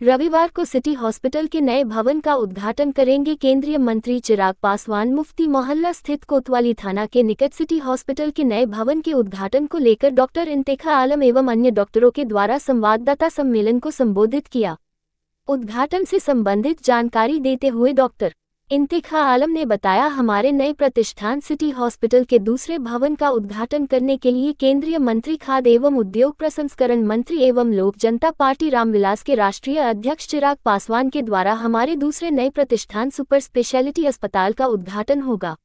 रविवार को city hospital के नए भवन का उद्घाटन करेंगे केंद्रीय मंत्री चिराग पासवान। मुफ्ती मोहल्ला स्थित कोतवाली थाना के निकट सिटी हॉस्पिटल के नए भवन के उद्घाटन को लेकर डॉक्टर इंतेखा आलम एवं अन्य डॉक्टरों के द्वारा संवाददाता सम्मेलन को संबोधित किया। उद्घाटन से संबंधित जानकारी देते हुए डॉक्टर इंतेखा आलम ने बताया, हमारे नए प्रतिष्ठान सिटी हॉस्पिटल के दूसरे भवन का उद्घाटन करने के लिए केंद्रीय मंत्री खाद्य एवं उद्योग प्रसंस्करण मंत्री एवं लोक जनता पार्टी रामविलास के राष्ट्रीय अध्यक्ष चिराग पासवान के द्वारा हमारे दूसरे नए प्रतिष्ठान सुपर स्पेशलिटी अस्पताल का उद्घाटन होगा।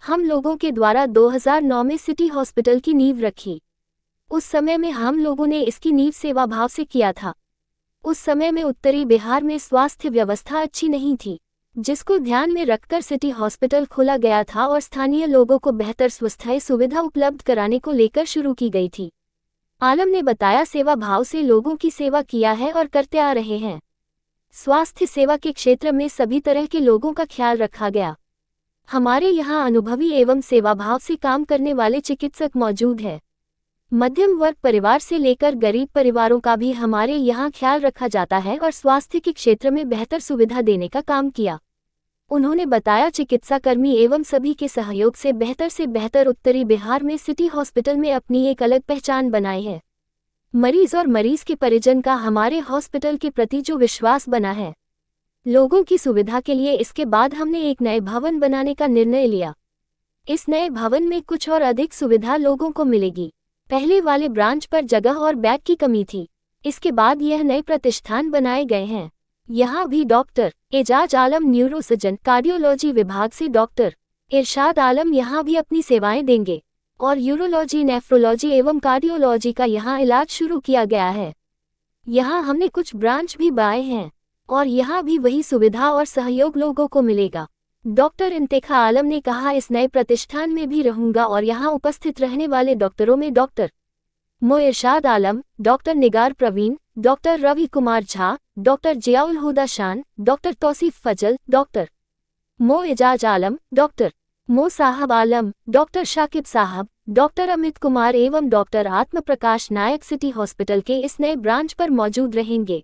हम लोगों के द्वारा 2009 में सिटी हॉस्पिटल की नींव रखी। उस समय में हम लोगों ने इसकी नींव सेवा भाव से किया था। उस समय में उत्तरी बिहार में स्वास्थ्य व्यवस्था अच्छी नहीं थी, जिसको ध्यान में रखकर सिटी हॉस्पिटल खोला गया था और स्थानीय लोगों को बेहतर स्वास्थ्य सुविधा उपलब्ध कराने को लेकर शुरू की गई थी। आलम ने बताया, सेवा भाव से लोगों की सेवा किया है और करते आ रहे हैं। स्वास्थ्य सेवा के क्षेत्र में सभी तरह के लोगों का ख्याल रखा गया। हमारे यहाँ अनुभवी एवं सेवा भाव से काम करने वाले चिकित्सक मौजूद है। मध्यम वर्ग परिवार से लेकर गरीब परिवारों का भी हमारे यहाँ ख्याल रखा जाता है और स्वास्थ्य के क्षेत्र में बेहतर सुविधा देने का काम किया। उन्होंने बताया, चिकित्साकर्मी एवं सभी के सहयोग से बेहतर उत्तरी बिहार में सिटी हॉस्पिटल में अपनी एक अलग पहचान बनाई है। मरीज और मरीज के परिजन का हमारे हॉस्पिटल के प्रति जो विश्वास बना है, लोगों की सुविधा के लिए इसके बाद हमने एक नए भवन बनाने का निर्णय लिया। इस नए भवन में कुछ और अधिक सुविधा लोगों को मिलेगी। पहले वाले ब्रांच पर जगह और बेड की कमी थी, इसके बाद यह नए प्रतिष्ठान बनाए गए हैं। यहाँ भी doctor Ejaz Alam neurosurgeon cardiology विभाग से डॉक्टर इरशाद आलम यहाँ भी अपनी सेवाएं देंगे और यूरोलॉजी, नेफ्रोलॉजी एवं कार्डियोलॉजी का यहाँ इलाज शुरू किया गया है। यहाँ हमने कुछ ब्रांच भी बनाए हैं और यहाँ भी वही सुविधा और सहयोग लोगों को मिलेगा। डॉक्टर इंतेखा आलम ने कहा, इस नए प्रतिष्ठान में भी रहूंगा और यहाँ उपस्थित रहने वाले डॉक्टरों में डॉक्टर मो इरशाद आलम, डॉक्टर निगार प्रवीण, डॉक्टर रवि कुमार झा, डॉक्टर जियाउल हुदा शान, डॉक्टर तौसीफ फजल, डॉक्टर मो एजाज आलम, डॉक्टर मो साहब आलम, डॉक्टर शाकिब साहब, डॉक्टर अमित कुमार एवं डॉक्टर आत्म प्रकाश नायक सिटी हॉस्पिटल के इस नए ब्रांच पर मौजूद रहेंगे।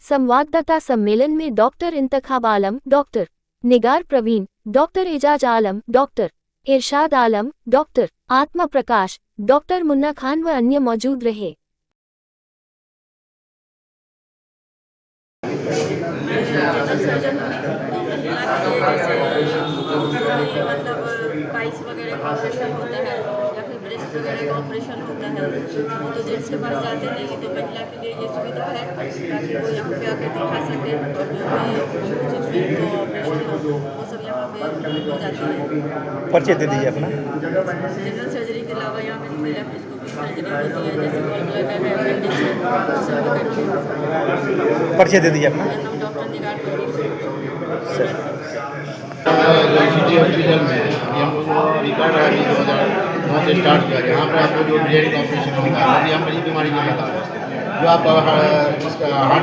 संवाददाता सम्मेलन में डॉक्टर इंतखाब आलम, डॉक्टर निगार प्रवीण, डॉक्टर एजाज आलम, डॉक्टर इरशाद आलम, डॉक्टर आत्मा प्रकाश, डॉक्टर मुन्ना खान व अन्य मौजूद रहे। पाइल्स वगैरह का ऑपरेशन होता है या फिर ब्रेस्ट वगैरह का ऑपरेशन होता है, वो तो जेंट्स के पास जाते नहीं, तो महिला के लिए ये सुविधा है ताकि वो यहाँ पे आकर दिखा सके और जो भी ऑपरेशन हो वो सब यहाँ पे हो जाती है। परिचय दे दीजिए अपना। जनरल सर्जरी के अलावा यहाँ पे महिला एंडोस्कोपी सर्जरी होती है, जैसे गॉल ब्लैडर है, अपेंडिक्स है, सब करती है। परिचय दे दीजिए अपना। नाम डॉक्टर निगार सिटी हॉस्पिटल में हम लोग को रिकॉर्ड है 2009 से स्टार्ट किया। यहाँ पर आपको जो ब्रेन का ऑपरेशन होगा, यदि हम बड़ी बीमारी के बता जो आप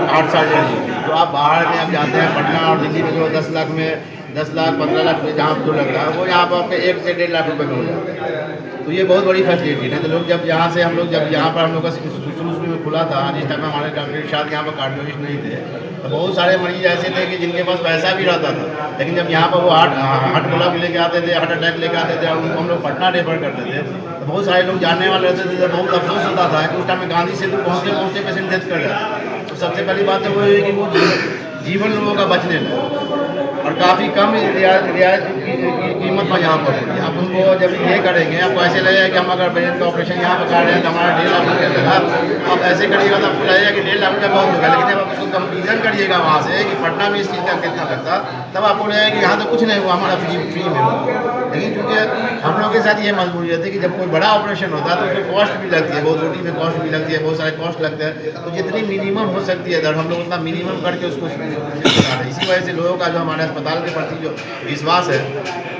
हार्ट सर्जरी, जो आप बाहर में आप जाते हैं पटना और दिल्ली में, जो 10 लाख में 10 लाख 15 लाख में जहाँ जो लग रहा है, वो यहाँ पर आपके 1 से 1.5 लाख रुपये में हो जाता है। तो ये बहुत बड़ी फैसिलिटी है। तो लोग जब यहाँ से हम लोग जब यहाँ पर हम लोग का शुरू में खुला था, जिस टाइम में हमारे डॉक्टर इरशाद यहाँ पर कार्डियोलॉजिस्ट नहीं थे, तो बहुत सारे मरीज ऐसे थे कि जिनके पास पैसा भी रहता था, लेकिन जब यहाँ पर वो हार्ट ब्लॉक लेके आते थे, हार्ट अटैक लेके आते थे, उनको हम लोग पटना रेफर करते थे, तो बहुत सारे लोग जानने वाले रहते थे। तो बहुत अफसोस होता था कि उस टाइम में गांधी सेतु पहुँचते पेशेंट डेथ कर जाते। तो सबसे पहली बात तो वो है कि वो जीवन लोगों का बचने लगा और काफ़ी कम रियायत कीमत में यहाँ पर होगी। आप उनको जब ये करेंगे, आपको ऐसे लगेगा कि हम अगर ब्रेन का ऑपरेशन यहाँ पर कर रहे हैं तो हमारा 1.5 लाख रुपया लगा। आप ऐसे करिएगा तो आपको लगेगा कि 1.5 लाख रुपया बहुत होगा, लेकिन जब आप उसको कंपेरिजन करिएगा वहाँ से कि पटना में इस चीज़ का कितना लगता, तब आपको लगेगा कि यहाँ तो कुछ नहीं हुआ, हमारा फ्री में हुआ। लेकिन चूँकि हम लोग के साथ ये मजबूरी रहती है कि जब कोई बड़ा ऑपरेशन होता है तो उसमें कॉस्ट भी लगती है, बहुत रोटी में कॉस्ट भी लगती है, बहुत सारे कॉस्ट लगते हैं। तो जितनी मिनिमम हो सकती है दर हम लोग उतना मिनिमम करके उसको इसी वजह से लोगों का जो हमारे अस्पताल के प्रति जो विश्वास है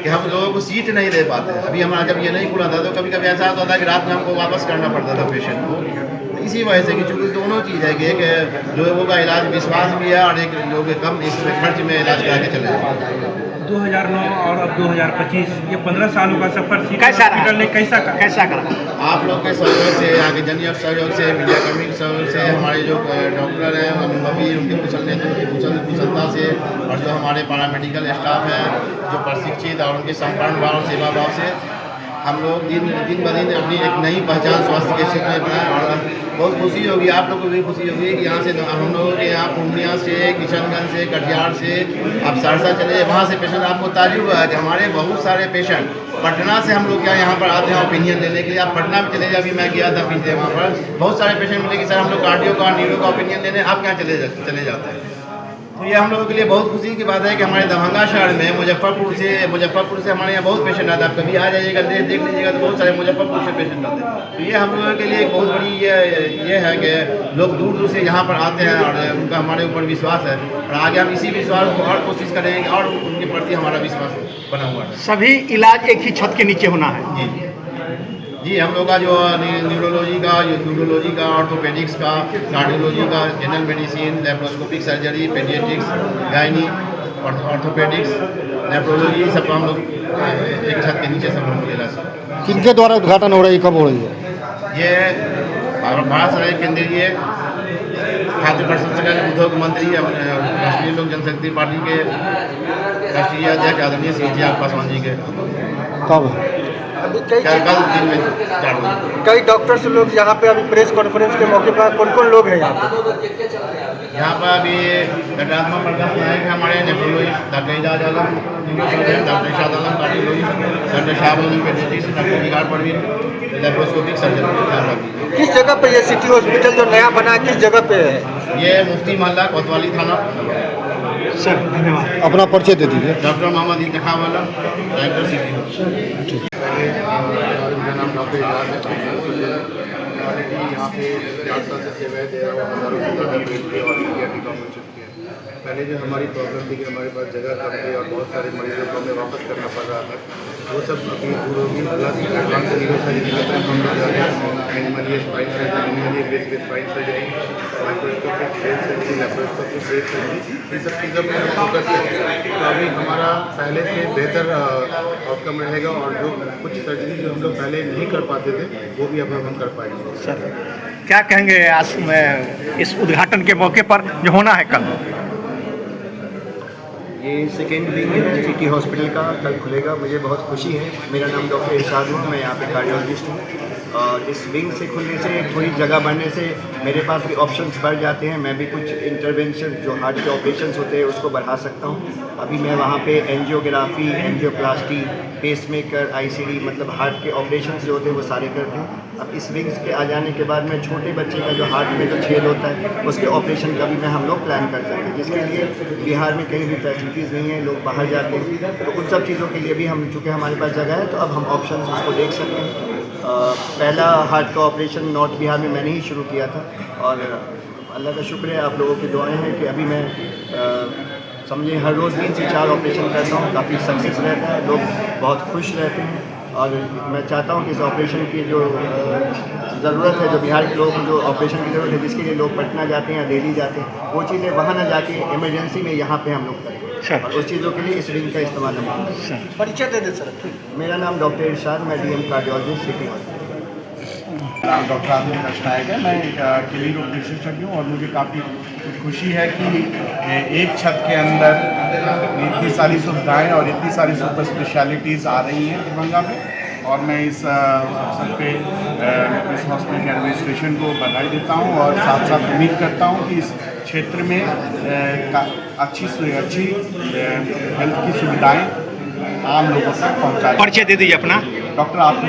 कि हम लोगों को सीट नहीं दे पाते। अभी हमारा जब ये नहीं खुला था तो कभी कभी ऐसा होता था कि रात में हमको वापस करना पड़ता था पेशेंट को। तो इसी वजह से कि चूँकि दोनों चीज़ है कि एक लोगों का इलाज विश्वास भी है और एक लोग कम इस खर्च में इलाज करा के चले जाते हैं। 2009 और अब 2025 ये 15 सालों का सफर सिटी कैसा रहा? हॉस्पिटल ने कैसा करा? आप लोग के सहयोग से, आगे जन सहयोग से, मीडियाकर्मी के सहयोग से, हमारे जो डॉक्टर हैं अभी उनके कुशलता से, और जो हमारे पैरामेडिकल स्टाफ है जो प्रशिक्षित और उनके समर्पण भाव और सेवा भाव से हम लोग दिन ब दिन अपनी एक नई पहचान स्वास्थ्य के क्षेत्र में बनाए। और बहुत खुशी होगी, आप लोग को भी खुशी होगी कि यहाँ से हम लोगों के यहाँ पूर्णिया से, किशनगंज से, कटिहार से आप सहरसा चले, वहाँ से पेशेंट आपको ताजुब हुआ है कि हमारे बहुत सारे पेशेंट पटना से हम लोग क्या यहाँ पर आते हैं ओपिनियन लेने के लिए। आप पटना में चले जाए, अभी मैं गया था पिछले वहाँ पर बहुत सारे पेशेंट मिले कि सर हम लोग कार्डियो का, न्यूरो का ओपिनियन लेने आप क्या चले जाते हैं। तो ये हम लोगों के लिए बहुत खुशी की बात है कि हमारे दरभंगा शहर में मुजफ्फरपुर से हमारे यहाँ बहुत पेशेंट आते हैं। आप कभी आ जाइएगा, देख लीजिएगा तो बहुत सारे मुजफ्फरपुर से पेशेंट आते हैं। तो ये हम लोगों के लिए एक बहुत बड़ी ये है कि लोग दूर दूर से यहाँ पर आते हैं और उनका हमारे ऊपर विश्वास है, और आगे हम इसी विश्वास को और कोशिश करेंगे और उनके प्रति हमारा विश्वास बना हुआ है। सभी इलाज एक ही छत के नीचे होना है। जी हम लोग का जो न्यूरोलॉजी का, यूरोलॉजी का, ऑर्थोपेडिक्स का, कार्डियोलॉजी का, general medicine, laparoscopic surgery, paediatrics, gynae, orthopaedics, nephrology, सब हम लोग एक छत के नीचे सब लोग ले सकते। किनके द्वारा उद्घाटन हो रहा है, कब हो रही है? ये भारत सरकार केंद्रीय खाद्य प्रसंस्करण उद्योग मंत्री राष्ट्रीय लोक जनशक्ति पार्टी के राष्ट्रीय अध्यक्ष आदरणीय श्री चिराग पासवान जी के कब? अभी कल दिन में 4 बजे। कई डॉक्टर्स लोग यहाँ पे अभी प्रेस कॉन्फ्रेंस के मौके पर कौन लोग हैं यहाँ पे? यहाँ पर अभी डॉक्टर प्रकाश नायक हमारे nephrologist, doctor Ejaz Alam neurosurgeon, doctor Shad Alam cardiologist, doctor Shahab Alam paediatrics, doctor Jigar Parveen laparoscopic surgeon. किस जगह पे ये सिटी हॉस्पिटल जो नया बना है किस जगह पे है? ये मुफ्ती मोहल्ला कोतवाली थाना। सर धन्यवाद। अपना परिचय दे दीजिए। डॉक्टर मोहम्मद इंतखाब वाला, डायरेक्टर सिटी। मेरा नाम डॉक्टर एजाज है। ऑलरेडी यहाँ पे 4 साल से सेवाएं दे रहा हूँ, हज़ारों से ज़्यादा बेड पे और पीडियाट्रिक ऑपरेशन किए। पहले जो हमारी प्रॉब्लम थी कि हमारे पास जगह कम थी और बहुत सारे मरीजों को हमें वापस करना पड़ रहा था, वो सब अभी दूर होगी। प्लस एडवांस न्यूरोसर्जरी की तरफ हम लोग जा रहे हैं। Minimally spine surgery, minimally breast with spine surgery, microscopic brain surgery, laparoscopic brain surgery, इन सब चीज़ों में हम फोकस करें तो अभी हमारा पहले से बेहतर आउटकम रहेगा। और जो कुछ सर्जरी जो हम लोग पहले नहीं कर पाते थे वो भी अब हम कर पाएंगे। सर क्या कहेंगे आज इस उद्घाटन के मौके पर जो होना है कल? ये सेकेंड विंग है सिटी हॉस्पिटल का, कल खुलेगा। मुझे बहुत खुशी है। मेरा नाम डॉक्टर इरशाद हूँ, मैं यहाँ पे कार्डियोलॉजिस्ट हूँ। और इस विंग से खुलने से, थोड़ी जगह बढ़ने से मेरे पास भी ऑप्शंस बढ़ जाते हैं। मैं भी कुछ इंटरवेंशन जो हार्ट के ऑपरेशंस होते हैं उसको बढ़ा सकता हूँ। अभी मैं वहाँ पे एंजियोग्राफी, एंजियोप्लास्टी, पेसमेकर, आईसीडी मतलब हार्ट के ऑपरेशंस जो होते हैं वो सारे करते हैं। अब इस विंग्स के आ जाने के बाद मैं छोटे बच्चे का जो हार्ट में जो छेद होता है उसके ऑपरेशन का भी मैं हम लोग प्लान कर सकते हैं, जिसके लिए बिहार में कहीं भी फैसिलिटीज़ नहीं है, लोग बाहर जाते हैं। तो उन सब चीज़ों के लिए भी हम, चूँकि हमारे पास जगह है तो अब हम ऑप्शन उसको देख सकते हैं। पहला हार्ट का ऑपरेशन नॉर्थ बिहार में मैंने ही शुरू किया था और अल्लाह का शुक्र है, आप लोगों की दुआएं हैं कि अभी मैं समझे हर रोज़ 3 से 4 ऑपरेशन करता हूँ। काफ़ी सक्सेस रहता है, लोग बहुत खुश रहते हैं। और मैं चाहता हूँ कि इस ऑपरेशन की जो ज़रूरत है, जो बिहार के लोगों को जो ऑपरेशन की ज़रूरत है, जिसके लिए लोग पटना जाते हैं या दिल्ली जाते हैं, वो चीज़ें वहाँ ना जाके इमरजेंसी में यहाँ पे हम लोग करें। और उस चीज़ों के लिए इस विंग का इस्तेमाल हम करें। परिचय दे दें सर। मेरा नाम डॉक्टर इरशाद, मैं DM cardiologist city hospital. Doctor आत्मा नायक है, मैं किडनी रोग विशेषज्ञ हूँ। और मुझे काफ़ी खुशी है कि एक छत के अंदर इतनी सारी सुविधाएं और इतनी सारी सुपर स्पेशलिटीज़ आ रही हैं दरभंगा में। और मैं इस अवसर पे इस हॉस्पिटल के एडमिनिस्ट्रेशन को बधाई देता हूँ और साथ साथ उम्मीद करता हूँ कि इस क्षेत्र में अच्छी हेल्थ की सुविधाएं आम लोगों तक पहुँचाएं। परिचय दे दीजिए अपना। डॉक्टर आत्मा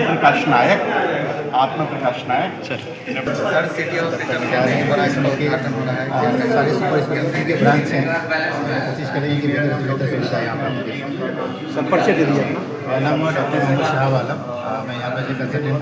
Prakash Nayak sir city hospital में बड़ा उद्घाटन हो रहा है और सारे सुपर स्पेशलिटी के ब्रांच हैं। कोशिश करेंगे कि बेहतर सुविधा यहाँ पर। सर परिचय दे दीजिए अपना। मेरा नाम डॉक्टर मोहम्मद शाहब आलम, मैं यहाँ पर कंसल्टेंट